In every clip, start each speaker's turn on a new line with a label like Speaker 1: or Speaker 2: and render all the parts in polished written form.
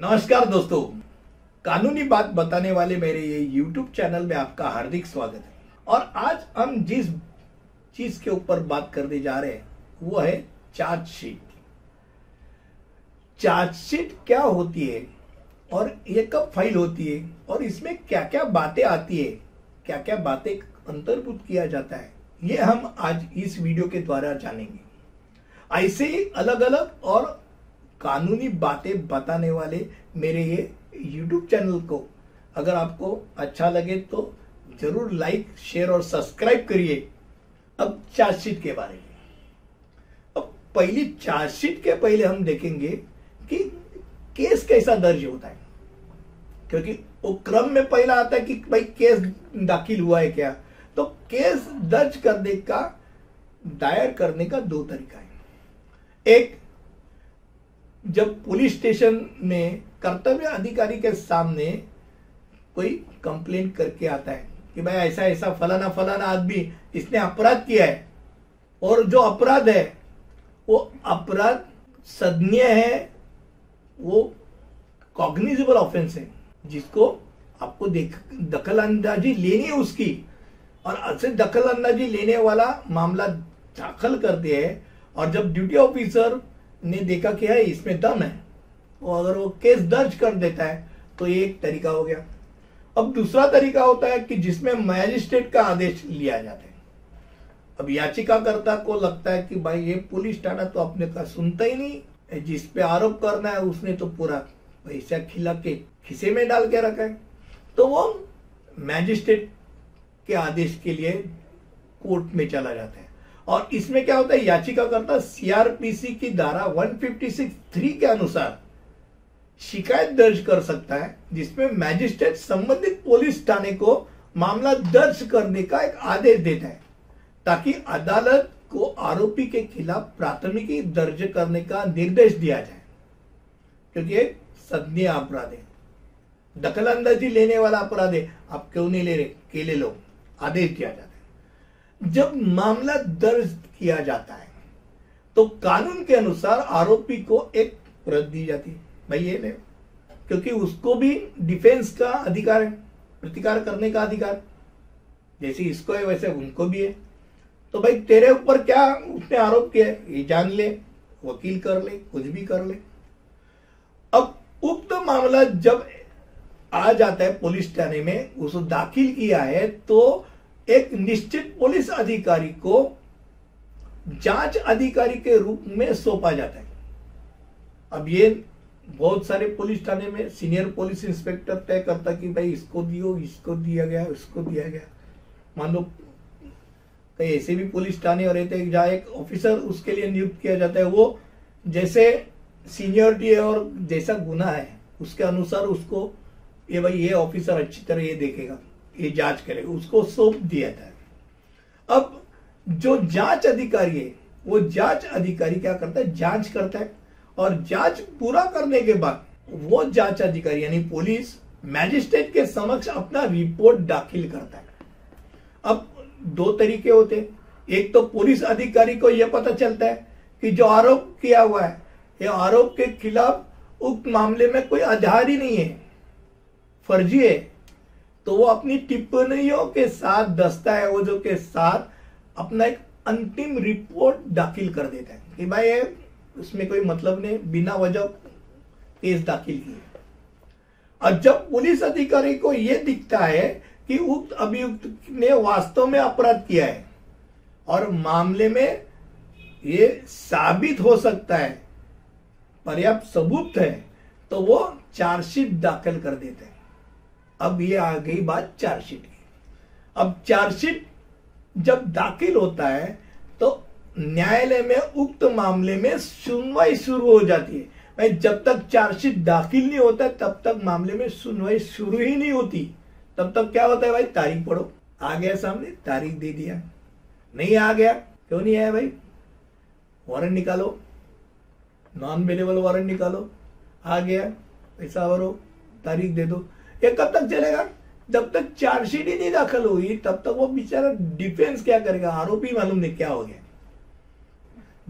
Speaker 1: नमस्कार दोस्तों, कानूनी बात बताने वाले मेरे ये YouTube चैनल में आपका हार्दिक स्वागत है। और आज हम जिस चीज के ऊपर बात करने जा रहे हैं वो है चार्जशीट। चार्जशीट क्या होती है और ये कब फाइल होती है और इसमें क्या क्या बातें आती है, क्या क्या बातें अंतर्भूत किया जाता है, ये हम आज इस वीडियो के द्वारा जानेंगे। ऐसे ही अलग अलग और कानूनी बातें बताने वाले मेरे ये YouTube चैनल को अगर आपको अच्छा लगे तो जरूर लाइक, शेयर और सब्सक्राइब करिए। अब चार्जशीट के बारे में, अब पहली चार्जशीट के पहले हम देखेंगे कि केस कैसा दर्ज होता है, क्योंकि वो क्रम में पहला आता है कि भाई केस दाखिल हुआ है क्या। तो केस दर्ज करने का, दायर करने का दो तरीका है। एक, जब पुलिस स्टेशन में कर्तव्य अधिकारी के सामने कोई कंप्लेंट करके आता है कि भाई ऐसा ऐसा फलाना फलाना आदमी इसने अपराध किया है और जो अपराध है वो अपराध सदनीय है, वो कॉग्निजेबल ऑफेंस है, जिसको आपको दखल अंदाजी लेनी है उसकी, और ऐसे दखल अंदाजी लेने वाला मामला दाखिल करते हैं। और जब ड्यूटी ऑफिसर ने देखा कि है इसमें दम है, और अगर वो केस दर्ज कर देता है तो ये एक तरीका हो गया। अब दूसरा तरीका होता है कि जिसमें मैजिस्ट्रेट का आदेश लिया जाता है। अब याचिकाकर्ता को लगता है कि भाई ये पुलिस थाना तो अपने का सुनता ही नहीं, जिस पे आरोप करना है उसने तो पूरा पैसा खिला के खिसे में डाल के रखा है, तो वो मैजिस्ट्रेट के आदेश के लिए कोर्ट में चला जाता है। और इसमें क्या होता है, याचिकाकर्ता सीआरपीसी की धारा 156(3) के अनुसार शिकायत दर्ज कर सकता है, जिसमें मैजिस्ट्रेट संबंधित पुलिस थाने को मामला दर्ज करने का एक आदेश देता है, ताकि अदालत को आरोपी के खिलाफ प्राथमिकी दर्ज करने का निर्देश दिया जाए, क्योंकि ये सदनीय अपराध है, दखलंदाजी लेने वाला अपराध है। आप क्यों नहीं ले रहे, के ले लो, आदेश दिया जाता है। जब मामला दर्ज किया जाता है तो कानून के अनुसार आरोपी को एक प्रत दी जाती है, भाई ये ले, क्योंकि उसको भी डिफेंस का अधिकार है, प्रतिकार करने का अधिकार, जैसे इसको है वैसे उनको भी है। तो भाई तेरे ऊपर क्या उसने आरोप किया है ये जान ले, वकील कर ले, कुछ भी कर ले। अब उक्त मामला जब आ जाता है पुलिस थाने में, उसको दाखिल किया है, तो एक निश्चित पुलिस अधिकारी को जांच अधिकारी के रूप में सौंपा जाता है। अब ये बहुत सारे पुलिस थाने में सीनियर पुलिस इंस्पेक्टर तय करता कि भाई इसको दियो, इसको दिया गया, इसको दिया गया। मान लो कई ऐसे भी पुलिस थाने और रहते हैं जहां एक ऑफिसर उसके लिए नियुक्त किया जाता है, वो जैसे सीनियरिटी है और जैसा गुना है उसके अनुसार उसको ये भाई ये ऑफिसर अच्छी तरह ये देखेगा, ये जांच करेगा, उसको सौंप दिया था। अब जो जांच अधिकारी है वो जांच अधिकारी क्या करता है, जांच करता है, और जांच पूरा करने के बाद वो जांच अधिकारी यानी पुलिस मैजिस्ट्रेट के समक्ष अपना रिपोर्ट दाखिल करता है। अब दो तरीके होते हैं, एक तो पुलिस अधिकारी को यह पता चलता है कि जो आरोप किया हुआ है ये आरोप के खिलाफ उक्त मामले में कोई आधार ही नहीं है, फर्जी है, तो वो अपनी टिप्पणियों के साथ, दस्तावेजों के साथ अपना एक अंतिम रिपोर्ट दाखिल कर देता है कि भाई ये उसमें कोई मतलब नहीं, बिना वजह केस दाखिल किया। और जब पुलिस अधिकारी को यह दिखता है कि उक्त अभियुक्त ने वास्तव में अपराध किया है और मामले में ये साबित हो सकता है, पर्याप्त सबूत है, तो वो चार्जशीट दाखिल कर देते हैं। अब ये आ गई बात चार्जशीट की। अब चार्जशीट जब दाखिल होता है तो न्यायालय में उक्त मामले में सुनवाई शुरू हो जाती है। भाई जब तक चार्जशीट दाखिल नहीं होता तब तक मामले में सुनवाई शुरू ही नहीं होती। तब तक क्या होता है, भाई तारीख पढ़ो, आ गया सामने, तारीख दे दिया, नहीं आ गया, क्यों नहीं आया भाई, वारंट निकालो, नॉन अवेलेबल वारंट निकालो, आ गया, पैसा भरो, तारीख दे दो। ये कब तक चलेगा, जब तक चार्जशीट ही नहीं दाखिल हुई तब तक वो बेचारा डिफेंस क्या करेगा, आरोपी मालूम नहीं क्या हो गया।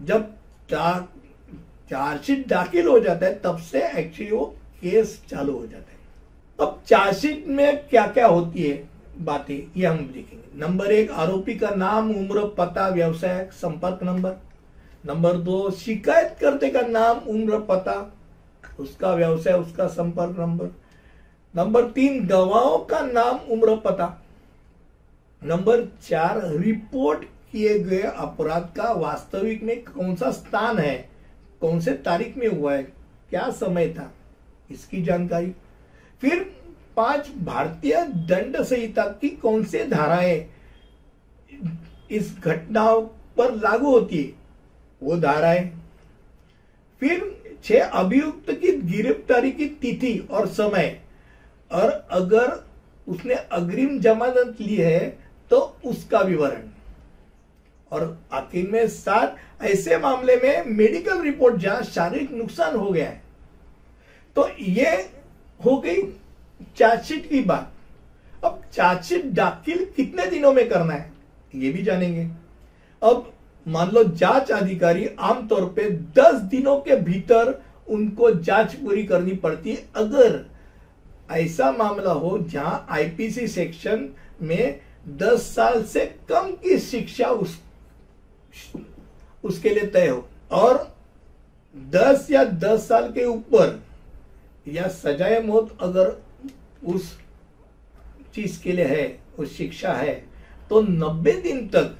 Speaker 1: जब चार्जशीट दाखिल हो जाता है तब से एक्चुअली वो केस चालू हो जाता है। अब चार्जशीट में क्या क्या होती है बातें, ये हम देखेंगे। नंबर 1, आरोपी का नाम, उम्र, पता, व्यवसाय, संपर्क नंबर। नंबर 2, शिकायतकर्ता का नाम, उम्र, पता, उसका व्यवसाय, उसका संपर्क नंबर। नंबर 3, गवाहों का नाम, उम्र, पता। नंबर 4, रिपोर्ट किए गए अपराध का वास्तविक में कौन सा स्थान है, कौन से तारीख में हुआ है, क्या समय था, इसकी जानकारी। फिर 5, भारतीय दंड संहिता की कौन से धाराएं इस घटनाओं पर लागू होती है, वो धाराएं। फिर 6, अभियुक्त की गिरफ्तारी की तिथि और समय, और अगर उसने अग्रिम जमानत ली है तो उसका विवरण। और आखिर में 7, ऐसे मामले में मेडिकल रिपोर्ट जहां शारीरिक नुकसान हो गया है। तो ये हो गई चार्जशीट की बात। अब चार्जशीट दाखिल कितने दिनों में करना है, ये भी जानेंगे। अब मान लो जांच अधिकारी आमतौर पे 10 दिनों के भीतर उनको जांच पूरी करनी पड़ती है, अगर ऐसा मामला हो जहां आईपीसी सेक्शन में 10 साल से कम की शिक्षा उसके लिए तय हो, और 10 या 10 साल के ऊपर या सजाए मौत अगर उस चीज के लिए है, उस शिक्षा है, तो 90 दिन तक,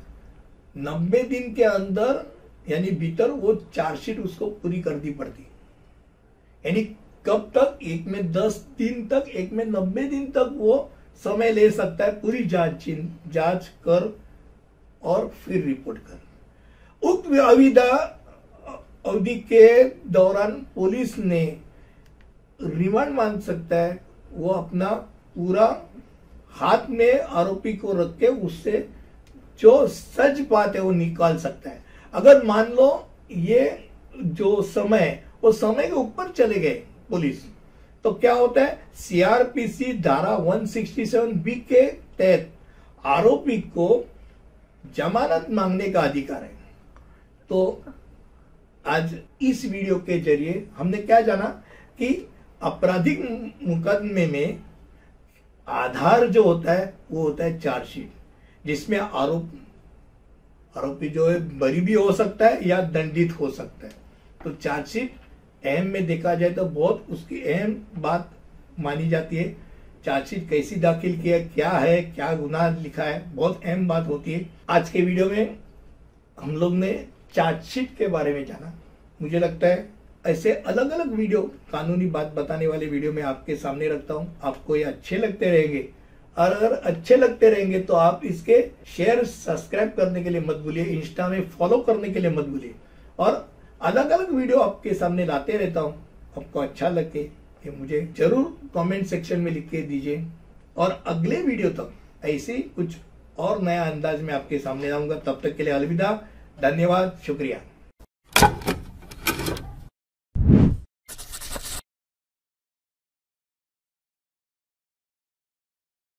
Speaker 1: 90 दिन के अंदर यानी भीतर वो चार्जशीट उसको पूरी करनी पड़ती। यानी कब तक, एक में 10 दिन तक, एक में 90 दिन तक वो समय ले सकता है पूरी जांच कर और फिर रिपोर्ट कर। उक्त अवधि के दौरान पुलिस ने रिमांड मांग सकता है, वो अपना पूरा हाथ में आरोपी को रख के उससे जो सच बात है वो निकाल सकता है। अगर मान लो ये जो समय, वो समय के ऊपर चले गए पुलिस, तो क्या होता है, सीआरपीसी धारा 167B के तहत आरोपी को जमानत मांगने का अधिकार है। तो आज इस वीडियो के जरिए हमने क्या जाना कि आपराधिक मुकदमे में आधार जो होता है वो होता है चार्जशीट, जिसमें आरोपी जो है बरी भी हो सकता है या दंडित हो सकता है। तो चार्जशीट अहम में देखा जाए तो बहुत उसकी अहम बात मानी जाती है। चार्जशीट कैसी दाखिल किया, क्या है, क्या गुनाह लिखा है, बहुत अहम बात होती है। आज के वीडियो में हम लोग ने चार्जशीट के बारे में जाना। मुझे लगता है ऐसे अलग अलग वीडियो, कानूनी बात बताने वाले वीडियो में आपके सामने रखता हूं। आपको ये अच्छे लगते रहेंगे, और अगर अच्छे लगते रहेंगे तो आप इसके शेयर, सब्सक्राइब करने के लिए मत भूलिए, इंस्टा में फॉलो करने के लिए मत भूलिए, और अलग अलग वीडियो आपके सामने लाते रहता हूं। आपको अच्छा लगे ये मुझे जरूर कमेंट सेक्शन में लिख के दीजिए, और अगले वीडियो तक ऐसे कुछ और नया अंदाज में आपके सामने आऊंगा। तब तक के लिए अलविदा, धन्यवाद, शुक्रिया।